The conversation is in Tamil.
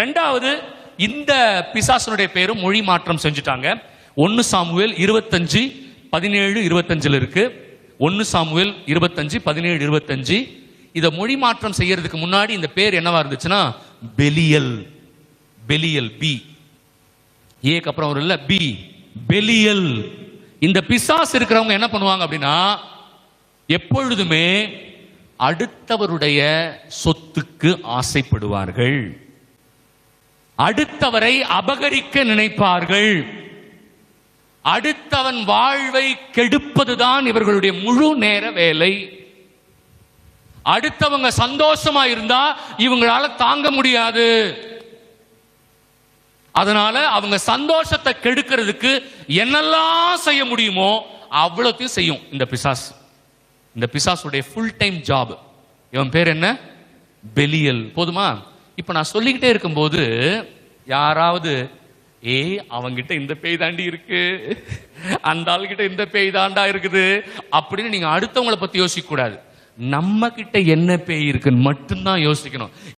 ரெண்டாவது, இந்த பிசாசனுடைய பேரும் மொழி மாற்றம் செஞ்சுட்டாங்க. 1 சாமுவேல் 25:17-25 இருக்கு. 1 சாமுவேல் 25:17-25. இதை மொழி மாற்றம் செய்யறதுக்கு முன்னாடி இந்த பேர் என்னவா இருந்துச்சுன்னா பெலியல். பெலியல் பி ஏக்கு அப்புறம் ஒரு இல்ல பி பெலியல். இந்த பிசாசு இருக்கிறவங்க என்ன பண்ணுவாங்க அப்படின்னா, எப்பொழுதுமே அடுத்தவருடைய சொத்துக்கு ஆசைப்படுவார்கள், அடுத்தவரை அபகரிக்க நினைப்பார்கள், அடுத்தவன் வாழ்வை கெடுப்பதுதான் இவர்களுடைய முழு நேர வேலை. அடுத்தவங்க சந்தோஷமா இருந்தா இவங்களால தாங்க முடியாது. அதனால அவங்க சந்தோஷத்தை கெடுக்கிறதுக்கு என்னெல்லாம் செய்ய முடியுமோ அவ்வளோத்தையும் செய்யும் இந்த பிசாசு. இந்த பிசாசுடைய ஃபுல் டைம் ஜாப். இவன் பேர் என்ன? பெலியல். போதுமா? இப்ப நான் சொல்லிக்கிட்டே இருக்கும்போது யாராவது அவங்கிட்ட இந்த பேய் தாண்டி இருக்கு, அந்த ஆள்கிட்ட இந்த பேய் தாண்டா இருக்குது அப்படின்னு நீங்க அடுத்தவங்களை பத்தி யோசிக்க கூடாது. நம்ம கிட்ட என்ன பேய் இருக்குன்னு மட்டும்தான் யோசிக்கணும்.